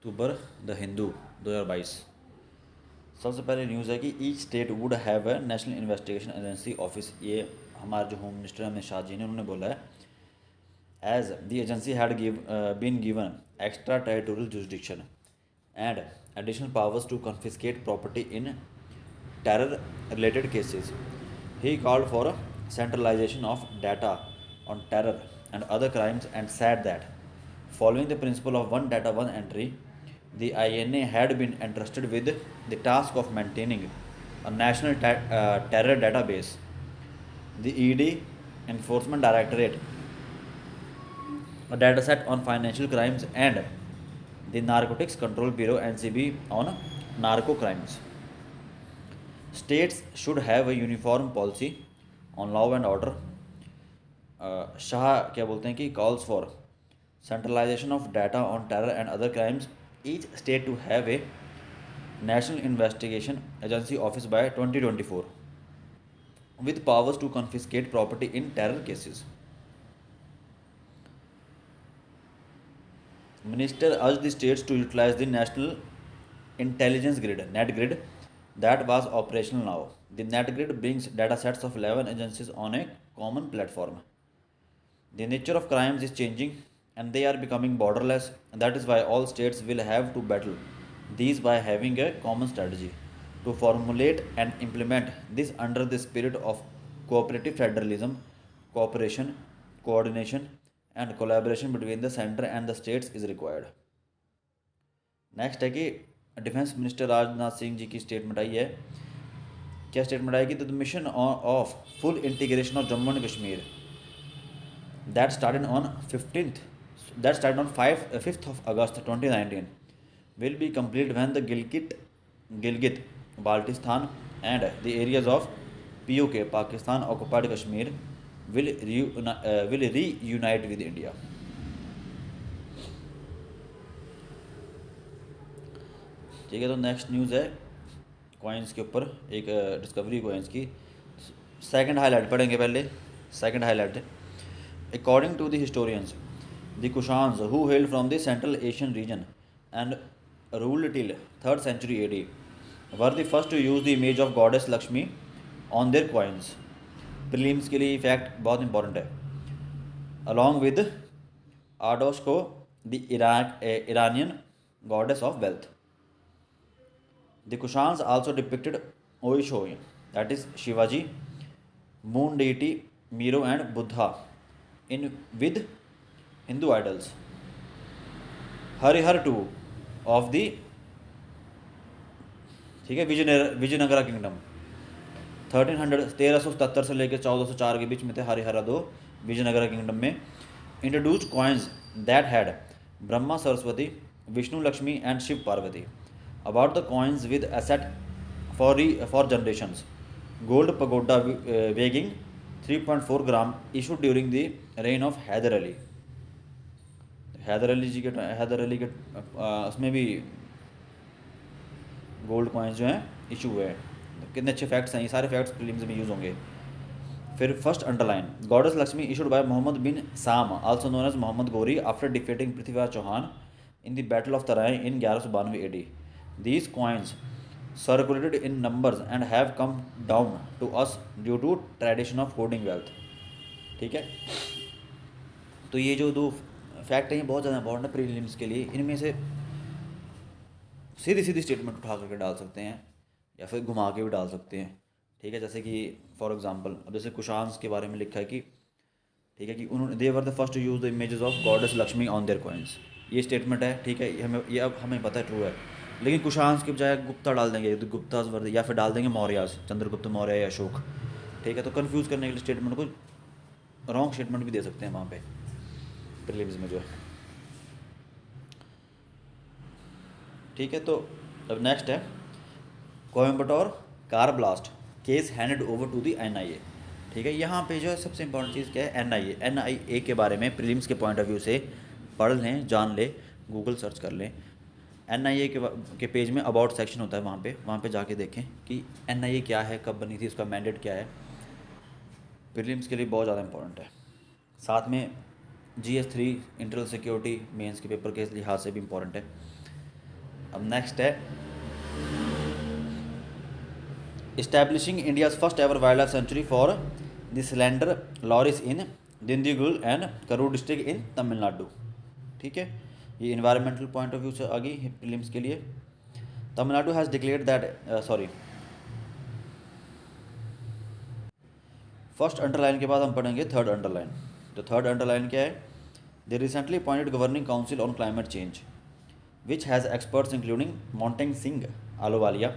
अक्टूबर the Hindu 2022। सबसे पहले news है कि each state would have a national investigation agency office. ये हमारे जो होम मिनिस्टर अमित शाह जी ने उन्होंने बोला है as the agency had been given extraterritorial jurisdiction and additional powers to confiscate property in terror related cases. He called for centralization of data on terror and other crimes and said that, following the principle of one data, one entry, the INA had been entrusted with the task of maintaining a national terror database. The ED Enforcement Directorate, a dataset on financial crimes, and the Narcotics Control Bureau NCB on narco crimes. States should have a uniform policy on law and order. Shah क्या बोलते हैं कि calls for centralisation of data on terror and other crimes, each state to have a national investigation agency office by 2024 with powers to confiscate property in terror cases. Minister urged the states to utilize the National Intelligence Grid (NET grid) that was operational now. The NET grid brings data sets of 11 agencies on a common platform. The nature of crimes is changing and they are becoming borderless. That is why all states will have to battle these by having a common strategy. To formulate and implement this under the spirit of cooperative federalism, cooperation, coordination, and collaboration between the center and the states is required. Next है कि defence minister Rajnath Singh ji की statement आई है। क्या statement आई कि the mission of full integration of Jammu and Kashmir that started on 15th that started on 5th of August 2019 will be complete when the Gilgit Baltistan and the areas of POK Pakistan occupied Kashmir will reunite with India. ठीक है, तो next news है coins के ऊपर, एक discovery coins की। Second highlight पढ़ेंगे पहले। Second highlight, according to the historians, the Kushans, who hailed from the Central Asian region and ruled till 3rd century AD, were the first to use the image of goddess Lakshmi on their coins. Prelims के लिए fact बहुत important है। Along with आडोस्को the Iranian goddess of wealth. The Kushans also depicted Oishoi, that is Shivaji, moon deity Miro and Buddha in with Hindu idols. Harihar two of the, ठीक है, Vijayanagara kingdom 1377 से लेकर 1404 के बीच में थे हरिहरा दो विजयनगरा किंगडम में। Introduced coins that had Brahma Saraswati, Vishnu Lakshmi and Shiva Parvati. About the coins with asset for generations, gold pagoda weighing 3.4 gram issued during the reign of Hyder Ali. Hyder Ali के उसमें भी गोल्ड कॉइन्स जो हैं इशू हुए हैं। कितने अच्छे फैक्ट्स हैं, ये सारे फैक्ट्स प्रीलिम्स में यूज़ होंगे। फिर first underline, goddess Lakshmi issued by Mohammad bin Sam also known as Mohammad Ghori after defeating Prithviraj Chauhan in the battle of Tarain in 1192 AD. These coins circulated in numbers and have come down to us due to tradition of hoarding wealth. ठीक है, तो ये जो दो fact हैं ये बहुत ज़्यादा इंपॉर्टेंट है प्रीलिम्स के लिए। इनमें से सीधी सीधी स्टेटमेंट उठा करके डाल सकते हैं या फिर घुमा के भी डाल सकते हैं। ठीक है, जैसे कि फॉर एग्जांपल अब जैसे कुशांस के बारे में लिखा है कि, ठीक है, कि उन्होंने they were the first to use the images of goddess Lakshmi on their coins. ये स्टेटमेंट है, ठीक है, ये अब हमें पता है ट्रू है। लेकिन कुशांस के बजाय गुप्ता डाल देंगे, तो गुप्ताज वर, या फिर डाल देंगे मौर्याज, चंद्रगुप्त मौर्य या अशोक। ठीक है, तो कन्फ्यूज़ करने के लिए स्टेटमेंट को रॉन्ग स्टेटमेंट भी दे सकते हैं वहाँ पे प्रीलिम्स में जो है। ठीक है, तो अब नेक्स्ट है Coimbatore car blast case handed over to the NIA। ठीक है, यहाँ पे जो है सबसे इंपॉर्टेंट चीज़ क्या है, NIA के बारे में प्रीलिम्स के पॉइंट ऑफ व्यू से पढ़ लें, जान लें, गूगल सर्च कर लें। NIA के पेज में अबाउट सेक्शन होता है, वहाँ पे जाके देखें कि NIA क्या है, कब बनी थी, उसका मैंडेट क्या है। प्रीलिम्स के लिए बहुत ज़्यादा इंपॉर्टेंट है। साथ में GS3 इंटरनल सिक्योरिटी मेंस के पेपर के लिहाज से भी इम्पॉर्टेंट है। अब नेक्स्ट है establishing India's first ever wildlife sanctuary for the slender loris in Dindigul and Karur district in Tamil Nadu. ठीक है, ये इन्वायरमेंटल पॉइंट ऑफ व्यू से आ गई प्रीलिम्स के लिए। Tamil Nadu has declared that sorry, first underline के बाद हम पढ़ेंगे थर्ड अंडरलाइन। तो थर्ड अंडरलाइन क्या है? The recently appointed governing council on climate change which has experts including Montang Singh Ahluwalia,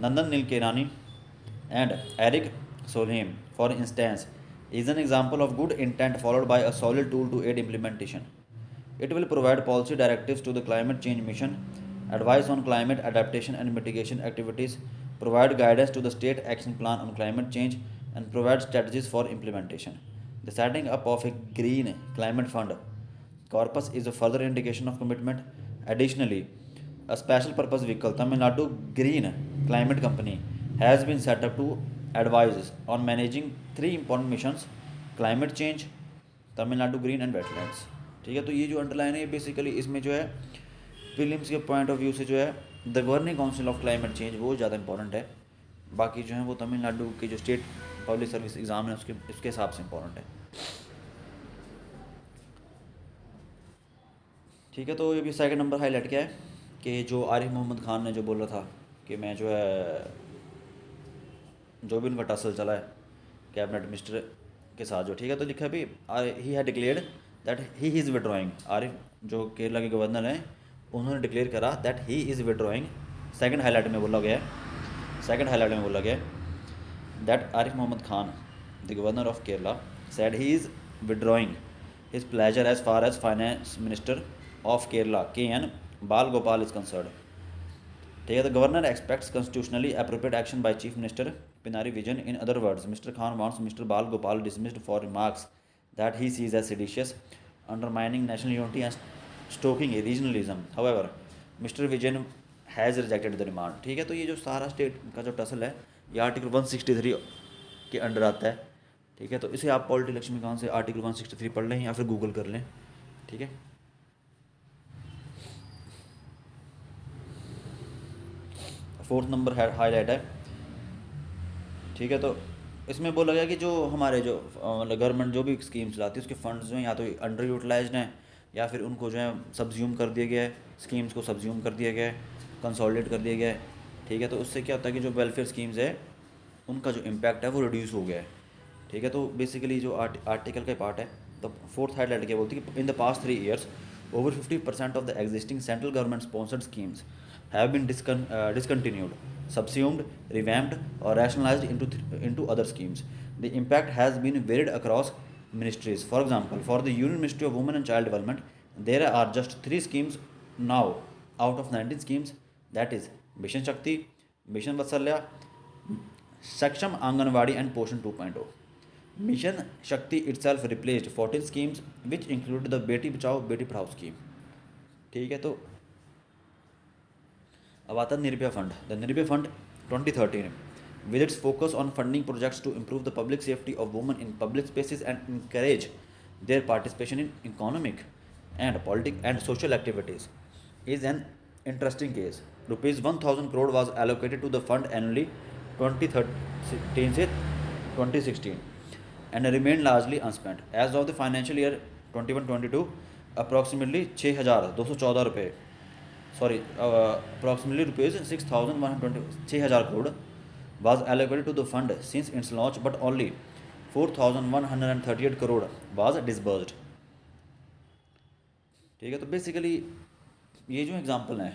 Nandan Nilekani, and Eric Solheim, for instance, is an example of good intent followed by a solid tool to aid implementation. It will provide policy directives to the climate change mission, advice on climate adaptation and mitigation activities, provide guidance to the state action plan on climate change, and provide strategies for implementation. The setting up of a green climate fund corpus is a further indication of commitment. Additionally, a special purpose vehicle, Tamil Nadu Green Climate Company, has been set up to advise on managing three important missions: climate change, Tamil Nadu Green and wetlands. ठीक है, तो ये जो underline है basically इसमें जो है prelims के पॉइंट ऑफ व्यू से जो है the governing council of climate change वो ज़्यादा इंपॉर्टेंट है। बाकी जो है वो तमिलनाडु के जो स्टेट पब्लिक सर्विस एग्ज़ाम है उसके हिसाब से इंपॉर्टेंट है। ठीक है, तो ये भी सेकंड नंबर हाईलाइट क्या है कि जो आरिफ मोहम्मद खान ने जो बोला था कि मैं जो है जो भी उनका टसल चला है कैबिनेट मिनिस्टर के साथ जो, ठीक है, तो लिखा भी he had declared that he is withdrawing. Arif जो केरला के गवर्नर हैं उन्होंने डिक्लेयर करा that he is withdrawing. Second highlight में बोला गया that Arif Mohammad Khan the governor of Kerala said he is withdrawing his pleasure as far as finance minister of Kerala KN Bal Gopal is concerned. ठीक है, the governor expects constitutionally appropriate action by Chief Minister Pinari Vijayan. In other words, Mr. Khan wants Mr. Bal Gopal dismissed for remarks that he sees as seditious, undermining national unity and stoking regionalism. However, Mr. Vijayan has rejected the demand. ठीक है, तो ये जो सारा state का जो tussle है ये आर्टिकल 163 के अंडर आता है। ठीक है, तो इसे आप पॉलिटी लक्ष्मीकांत से आर्टिकल 163 पढ़ लें या फिर गूगल कर लें। ठीक है, फोर्थ नंबर हाईलाइट है। ठीक है, तो इसमें बोला गया कि जो हमारे जो मतलब गवर्नमेंट जो भी स्कीम चलाती है उसके फंड्स जो हैं या तो अंडर यूटिलाइज्ड हैं या फिर उनको जो है सब्ज्यूम कर दिया गया है, स्कीम्स को सब्ज्यूम कर दिया गया है, कंसोलिडेट कर दिया गया है। ठीक है, तो उससे क्या होता है कि जो वेलफेयर स्कीम्स है उनका जो इम्पैक्ट है वो रिड्यूस हो गया है। ठीक है, तो बेसिकली जो आर्टिकल का पार्ट है तो फोर्थ हाईलाइट क्या बोलती है कि in the past 3 years over 50% of the existing central government sponsored schemes have been discontinued, subsumed, revamped or rationalized into other schemes. The impact has been varied across ministries. For example, for the Union Ministry of Women and Child Development, there are just 3 schemes now out of 19 schemes, that is Mission Shakti, Mission Vatsalya, Saksham Anganwadi and Poshan 2.0. Mission Shakti itself replaced 14 schemes which included the Beti Bachao Beti Padhao scheme. ठीक है, तो अब आता है Nirbhaya fund. The Nirbhaya fund 2013 with its focus on funding projects to improve the public safety of women in public spaces and encourage their participation in economic and political and social activities is an interesting case. Rupees 1000 crore was allocated to the fund annually 2013 से 2016 and remained largely unspent. As of the financial year 21-22, approximately 6,214 रुपये approximately rupees 6,120 crore was allocated to the fund since its launch, but only 4,138 crore was disbursed. ठीक है, तो basically ये जो example है,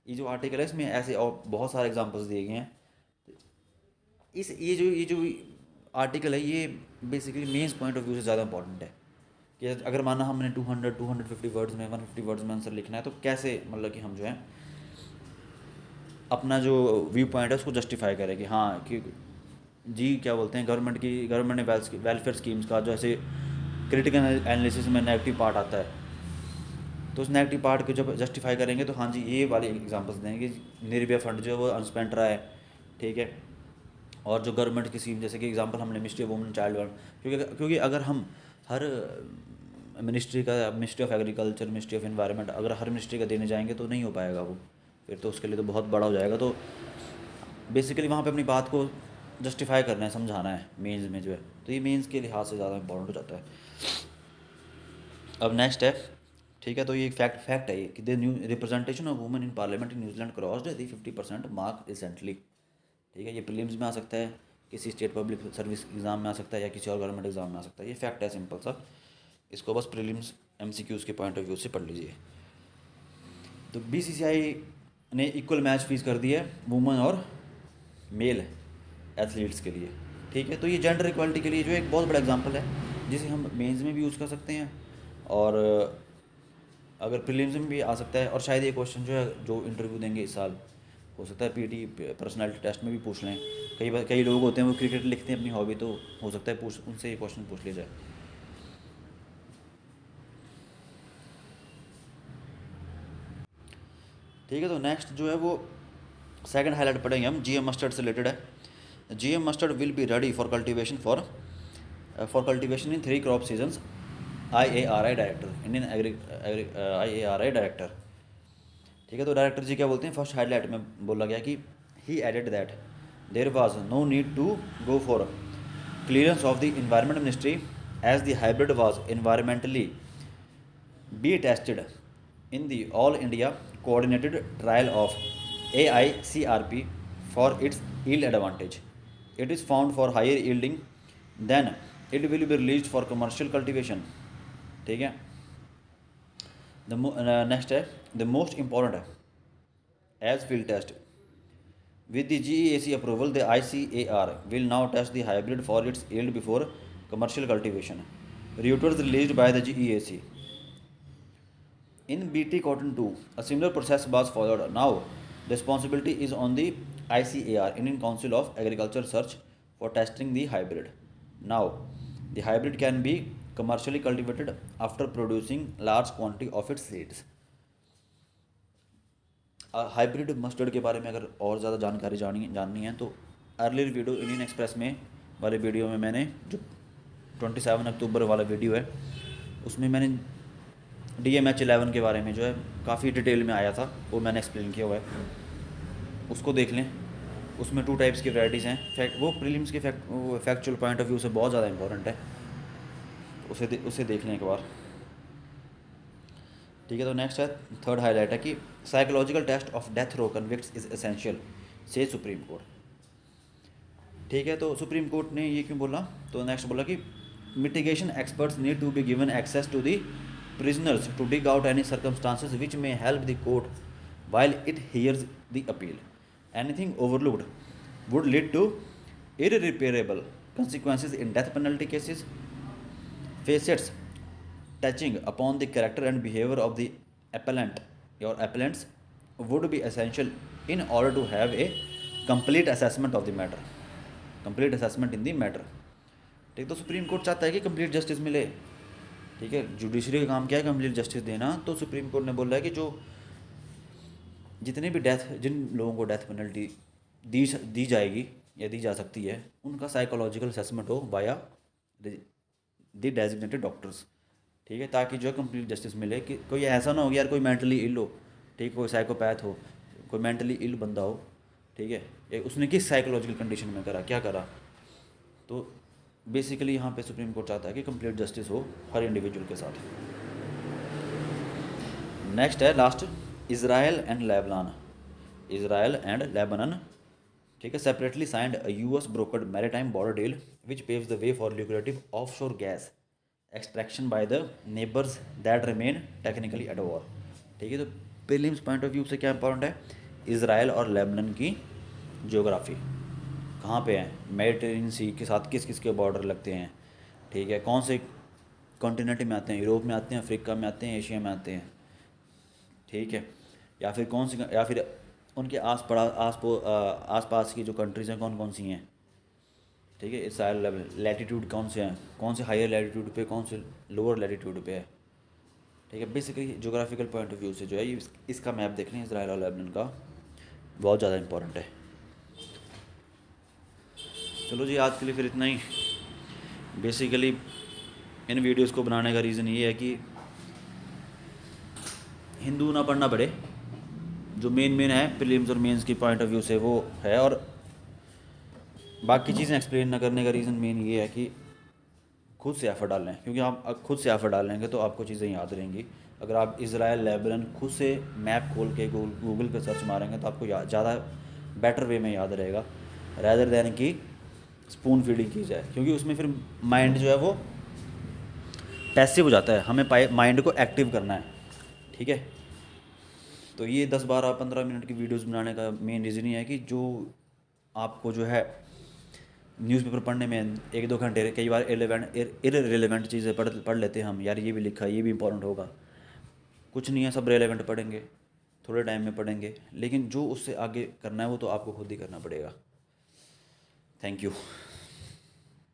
ये जो आर्टिकल है इसमें ऐसे और बहुत सारे एग्जांपल्स दिए गए हैं। ये जो आर्टिकल है ये basically mains point of view से ज़्यादा इंपॉर्टेंट है कि अगर माना हमने 250 वर्ड्स में 150 वर्ड्स में आंसर लिखना है तो कैसे मतलब कि हम जो है अपना जो व्यू पॉइंट है उसको जस्टिफाई करें कि हाँ कि जी क्या बोलते हैं गवर्नमेंट ने वेलफेयर स्कीम्स का जो ऐसे क्रिटिकल एनालिसिस में नेगेटिव पार्ट आता है तो उस नेगेटिव पार्ट को जब जस्टिफाई करेंगे तो हाँ जी ये वाले एग्जांपल्स देंगे कि निर्भया फंड जो है वो अनस्पेंड रहा है। ठीक है, और जो गवर्नमेंट की स्कीम जैसे कि एग्जांपल हमने ministry of women child development क्योंकि अगर हम हर ministry of agriculture, ministry of environment अगर हर मिनिस्ट्री का देने जाएंगे तो नहीं हो पाएगा वो। फिर तो उसके लिए तो बहुत बड़ा हो जाएगा। तो बेसिकली वहाँ पे अपनी बात को जस्टिफाई करना है, समझाना है मेंस में जो है, तो ये मेंस के लिहाज से ज़्यादा इंपॉर्टेंट हो जाता है। अब नेक्स्ट है, ठीक है, तो ये फैक्ट है ये कि the new representation of women in parliament in New Zealand crossed the 50% mark recently. ठीक है, ये प्रीलिम्स में आ सकता है, किसी स्टेट पब्लिक सर्विस एग्ज़ाम में आ सकता है, या किसी और गवर्नमेंट एग्ज़ाम में आ सकता है। ये फैक्ट है सिंपल सा, इसको बस प्रीलिम्स एमसीक्यूज़ के पॉइंट ऑफ व्यू से पढ़ लीजिए। तो बीसीसीआई ने इक्वल मैच फीस कर दी है वुमेन और मेल एथलीट्स के लिए। ठीक है, तो ये जेंडर इक्वालिटी के लिए जो एक बहुत बड़ा एग्जांपल है, जिसे हम मेंस में भी यूज़ कर सकते हैं, और अगर प्रीलिम्स में भी आ सकता है। और शायद ये क्वेश्चन जो है, जो इंटरव्यू देंगे इस साल, हो सकता है पीटी पर्सनालिटी टेस्ट में भी पूछ लें। कई बार कई लोग होते हैं वो क्रिकेट लिखते हैं अपनी हॉबी, तो हो सकता है पूछ उनसे ये क्वेश्चन पूछ लिया जाए। ठीक है, तो नेक्स्ट जो है वो सेकंड हाईलाइट पढ़ेंगे हम, जीएम मस्टर्ड से रिलेटेड है। GM mustard will be ready for cultivation for cultivation in 3 crop seasons, IARI director, Indian IARI director. ठीक है, तो डायरेक्टर जी क्या बोलते हैं, फर्स्ट हाईलाइट में बोला गया कि he added that there was no need to go for clearance of the environment ministry as the hybrid was environmentally be tested in the All India Coordinated Trial of AICRP for its yield advantage. It is found for higher yielding, then it will be released for commercial cultivation. ठीक है, next है the most important है as field test with the GEAC approval, the ICAR will now test the hybrid for its yield before commercial cultivation. Reuters released by the GEAC. In BT Cotton 2, a similar process was followed. Now, the responsibility is on the ICAR, Indian Council of Agriculture Search, for testing the hybrid. Now, the hybrid can be commercially cultivated after producing large quantity of its seeds. Hybrid mustard के बारे में अगर और ज़्यादा जानकारी जाननी है, तो अर्लियर वीडियो इंडियन एक्सप्रेस में वाले वीडियो में मैंने जो 27 अक्टूबर वाला वीडियो है, उसमें मैंने DMH11 के बारे में जो है काफ़ी डिटेल में आया था, वो मैंने एक्सप्लेन किया हुआ है, उसको देख लें। उसमें 2 टाइप्स की वैराइटीज़ हैं, वो प्रीलिम्स के फैक्चुअल पॉइंट ऑफ व्यू से बहुत ज़्यादा इंपॉर्टेंट है, उसे देख लें एक बार। ठीक है, तो नेक्स्ट है थर्ड हाईलाइट है कि psychological test of death row convicts is essential, से सुप्रीम कोर्ट। ठीक है, तो सुप्रीम कोर्ट ने ये क्यों बोला, तो नेक्स्ट बोला कि mitigation experts need to be given access to the prisoners to dig out any circumstances which may help the court while it hears the appeal. Anything overlooked would lead to irreparable consequences in death penalty cases. Facets touching upon the character and behavior of the appellant or appellants would be essential in order to have a complete assessment of the matter. Complete assessment in the matter. ठीक, तो supreme court चाहता है कि complete justice मिले। ठीक है, judiciary का काम क्या है, कंप्लीट जस्टिस देना। तो सुप्रीम कोर्ट ने बोला है कि जो जितने भी जिन लोगों को डेथ पेनल्टी दी जाएगी या दी जा सकती है, उनका साइकोलॉजिकल असेसमेंट हो बाया द डेजिग्नेटेड डॉक्टर्स। ठीक है, ताकि जो है कंप्लीट जस्टिस मिले, कि कोई ऐसा ना हो कि यार कोई मेंटली इल हो, ठीक, कोई साइकोपैथ हो, कोई मेंटली इल बंदा हो, ठीक है, उसने किस साइकोलॉजिकल कंडीशन में करा, क्या करा। तो बेसिकली यहाँ पे सुप्रीम कोर्ट चाहता है कि कंप्लीट जस्टिस हो हर इंडिविजुअल के साथ। नेक्स्ट है लास्ट, इज़राइल एंड लेबनान। ठीक है, separately signed a US brokered maritime border deal which paves the way for lucrative offshore gas extraction by the neighbours that remain technically at war. ठीक है, तो prelims point of view से क्या important है, Israel और Lebanon की geography कहाँ पे हैं, मेडिटेरेनियन सी के साथ किस किस के बॉर्डर लगते हैं। ठीक है, कौन से कॉन्टिनेंट में आते हैं, यूरोप में आते हैं, अफ्रीका में आते हैं, एशिया में आते हैं। ठीक है, या फिर उनके आस पास की जो कंट्रीज़ हैं कौन कौन सी हैं। ठीक है, इस सारे लैटिट्यूड कौन से हैं, कौन से हायर लैटिट्यूड पे, कौन से लोअर लैटिट्यूड पे है। ठीक है, basically geographical point of view से जो है इसका मैप देख लें, इज़राइल और लेबनान का, बहुत ज़्यादा इंपॉर्टेंट है। चलो जी, आज के लिए फिर इतना ही। बेसिकली इन वीडियोस को बनाने का रीज़न ये है कि हिंदू ना पढ़ना पड़े, जो मेन है प्रीलिम्स और मेंस की पॉइंट ऑफ व्यू से वो है। और बाकी चीज़ें एक्सप्लेन ना करने का रीज़न मेन ये है कि खुद से एफर्ट डालें, क्योंकि आप खुद से एफर्ट डालेंगे तो आपको चीज़ें याद रहेंगी। अगर आप इज़राइल लेबनान खुद से मैप खोल के गूगल पे सर्च मारेंगे तो आपको ज़्यादा बेटर वे में याद रहेगा, रैदर दैन कि स्पून फीडिंग की जाए, क्योंकि उसमें फिर माइंड जो है वो पैसिव हो जाता है। हमें माइंड को एक्टिव करना है, ठीक है। तो ये 10 12 15 मिनट की वीडियोस बनाने का मेन रीज़न ये है कि जो आपको जो है न्यूज़पेपर पढ़ने में 1 2 घंटे, कई बार इररिलेवेंट चीज़ें पढ़ लेते हैं हम, यार ये भी लिखा है, ये भी इंपॉर्टेंट होगा। कुछ नहीं है, सब रेलेवेंट पढ़ेंगे, थोड़े टाइम में पढ़ेंगे, लेकिन जो उससे आगे करना है वो तो आपको खुद ही करना पड़ेगा। Thank you.